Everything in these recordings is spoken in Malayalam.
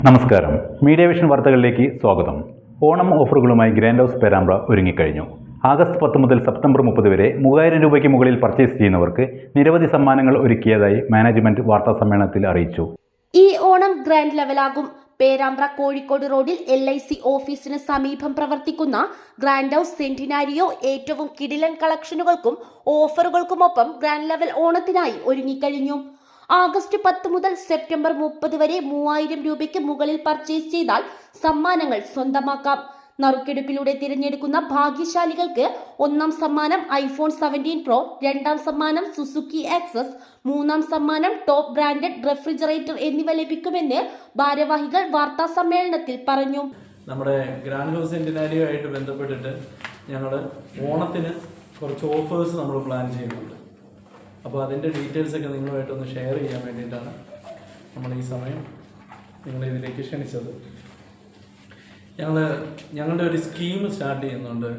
നമസ്കാരം. മീഡിയ വിഷൻ വാർത്തകളിലേക്ക് സ്വാഗതം. ഓണം ഓഫറുകളുമായി ഗ്രാൻഡ് ഹൗസ് പേരാമ്പ്ര ഒരുങ്ങിക്കഴിഞ്ഞു. ആഗസ്റ്റ് 10 മുതൽ സെപ്റ്റംബർ 30 വരെ 3000 രൂപയ്ക്ക് മുകളിൽ പർച്ചേസ് ചെയ്യുന്നവർക്ക് നിരവധി സമ്മാനങ്ങൾ ഒരുക്കിയതായി മാനേജ്മെന്റ് വാർത്താസമ്മേളനത്തിൽ അറിയിച്ചു. ഈ ഓണം ഗ്രാൻഡ് ലെവലാകും. പേരാമ്പ്ര കോഴിക്കോട് റോഡിൽ LIC ഓഫീസിന് സമീപം പ്രവർത്തിക്കുന്ന ഗ്രാൻഡ് ഹൗസ് സെന്റിനാരിയോ ഏറ്റവും കിടിലൻ കളക്ഷനുകൾക്കും ഓഫറുകൾക്കുമൊപ്പം ഗ്രാൻഡ് ലെവൽ ഓണത്തിനായി ഒരുങ്ങിക്കഴിഞ്ഞു. ആഗസ്റ്റ് 10 മുതൽ സെപ്റ്റംബർ 30 വരെ 3000 രൂപയ്ക്ക് മുകളിൽ പർച്ചേസ് ചെയ്താൽ സമ്മാനങ്ങൾ സ്വന്തമാക്കാം. നറുക്കെടുപ്പിലൂടെ തിരഞ്ഞെടുക്കുന്ന ഭാഗ്യശാലികൾക്ക് ഒന്നാം സമ്മാനം iPhone 17 Pro, രണ്ടാം സമ്മാനം സുസുക്കി ആക്സസ്, മൂന്നാം സമ്മാനം ടോപ്പ് ബ്രാൻഡഡ് റെഫ്രിജറേറ്റർ എന്നിവ ലഭിക്കുമെന്ന് ഭാരവാഹികൾ വാർത്താ സമ്മേളനത്തിൽ പറഞ്ഞു. നമ്മുടെ ഗ്രാൻഡ് ഹൗസ് സെന്റിനാരിയോ ആയിട്ട് ബന്ധപ്പെട്ടിട്ട് ഞങ്ങൾ ഓണത്തിന് കുറച്ച് ഓഫേഴ്സ് നമ്മൾ പ്ലാൻ ചെയ്യുന്നുണ്ട്. അപ്പോൾ അതിൻ്റെ ഡീറ്റെയിൽസ് ഒക്കെ നിങ്ങളുമായിട്ടൊന്ന് ഷെയർ ചെയ്യാൻ വേണ്ടിയിട്ടാണ് നമ്മൾ ഈ സമയം നിങ്ങളെ ഇതിലേക്ക് ക്ഷണിച്ചത്. ഞങ്ങളുടെ ഒരു സ്കീം സ്റ്റാർട്ട് ചെയ്യുന്നുണ്ട്.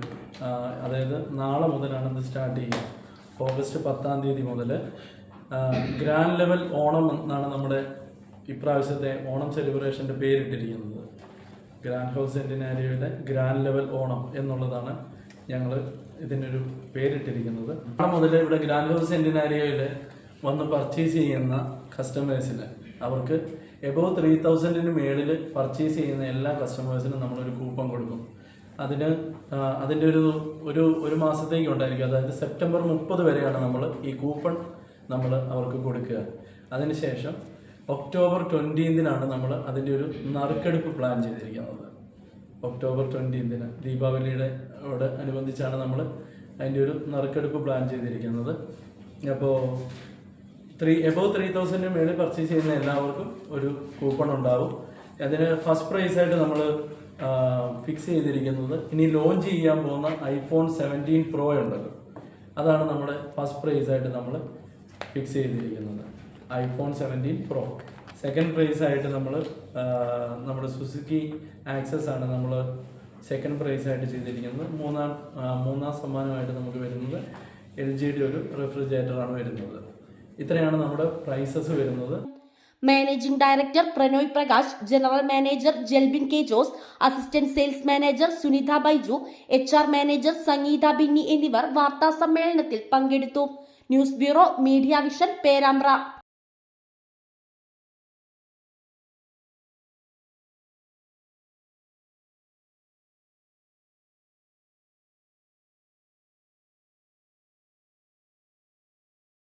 അതായത് നാളെ മുതലാണ് ഇത് സ്റ്റാർട്ട് ചെയ്യുക. ഓഗസ്റ്റ് 10 മുതൽ ഗ്രാൻഡ് ലെവൽ ഓണം എന്നാണ് നമ്മുടെ ഇപ്രാവശ്യത്തെ ഓണം സെലിബ്രേഷൻ്റെ പേരിട്ടിരിക്കുന്നത്. ഗ്രാൻഡ് ഹൗസ് സെന്റിനാരിയോയുടെ ഗ്രാൻഡ് ലെവൽ ഓണം എന്നുള്ളതാണ് ഞങ്ങൾ ഇതിനൊരു പേരിട്ടിരിക്കുന്നത്. നാളെ മുതൽ ഇവിടെ ഗ്രാൻഡ് ഹൗസ് സെന്റിനാരിയോയിൽ വന്ന് പർച്ചേസ് ചെയ്യുന്ന കസ്റ്റമേഴ്സിന് അവർക്ക് എബോവ് 3000 മേളിൽ പർച്ചേസ് ചെയ്യുന്ന എല്ലാ കസ്റ്റമേഴ്സിനും നമ്മളൊരു കൂപ്പൺ കൊടുക്കും. അതിൻ്റെ ഒരു മാസത്തേക്ക് ഉണ്ടായിരിക്കും. അതായത് സെപ്റ്റംബർ 30 വരെയാണ് നമ്മൾ ഈ കൂപ്പൺ നമ്മൾ അവർക്ക് കൊടുക്കുക. അതിനുശേഷം ഒക്ടോബർ 20 നമ്മൾ അതിൻ്റെ ഒരു നറുക്കെടുപ്പ് പ്ലാൻ ചെയ്തിരിക്കുന്നത്. ഒക്ടോബർ 20 ദീപാവലിയുടെ അനുബന്ധിച്ചാണ് നമ്മൾ അതിൻ്റെ ഒരു നറുക്കെടുപ്പ് പ്ലാൻ ചെയ്തിരിക്കുന്നത്. അപ്പോൾ എബോവ് 3000 മേളിൽ പർച്ചേസ് ചെയ്യുന്ന എല്ലാവർക്കും ഒരു കൂപ്പൺ ഉണ്ടാവും. അതിന് ഫസ്റ്റ് പ്രൈസായിട്ട് നമ്മൾ ഫിക്സ് ചെയ്തിരിക്കുന്നത് ഇനി ലോഞ്ച് ചെയ്യാൻ പോകുന്ന iPhone 17 Pro ഉണ്ടല്ലോ, അതാണ് നമ്മുടെ ഫസ്റ്റ് പ്രൈസായിട്ട് നമ്മൾ ഫിക്സ് ചെയ്തിരിക്കുന്നത്. iPhone 17 Pro. സെക്കൻഡ് പ്രൈസായിട്ട് നമ്മൾ നമ്മുടെ സുസുക്കി ആക്സസ് ആണ് നമ്മൾ സെക്കൻഡ് പ്രൈസായിട്ട് ചെയ്തിരിക്കുന്നത്. മൂന്നാം സമ്മാനമായിട്ട് നമുക്ക് വരുന്നത് LGയുടെ ഒരു റെഫ്രിജറേറ്ററാണ് വരുന്നത്. ഇത്രയാണ് നമ്മുടെ പ്രൈസസ് വരുന്നത്. Managing director Pranoy Prakash, general manager Jelbin K Jose, assistant sales manager Sunitha Baiju, HR manager Sangeetha Binny എന്നിവർ വാർത്താ സമ്മേളനത്തിൽ പങ്കെടുത്തു. News bureau, media vision, Perambra.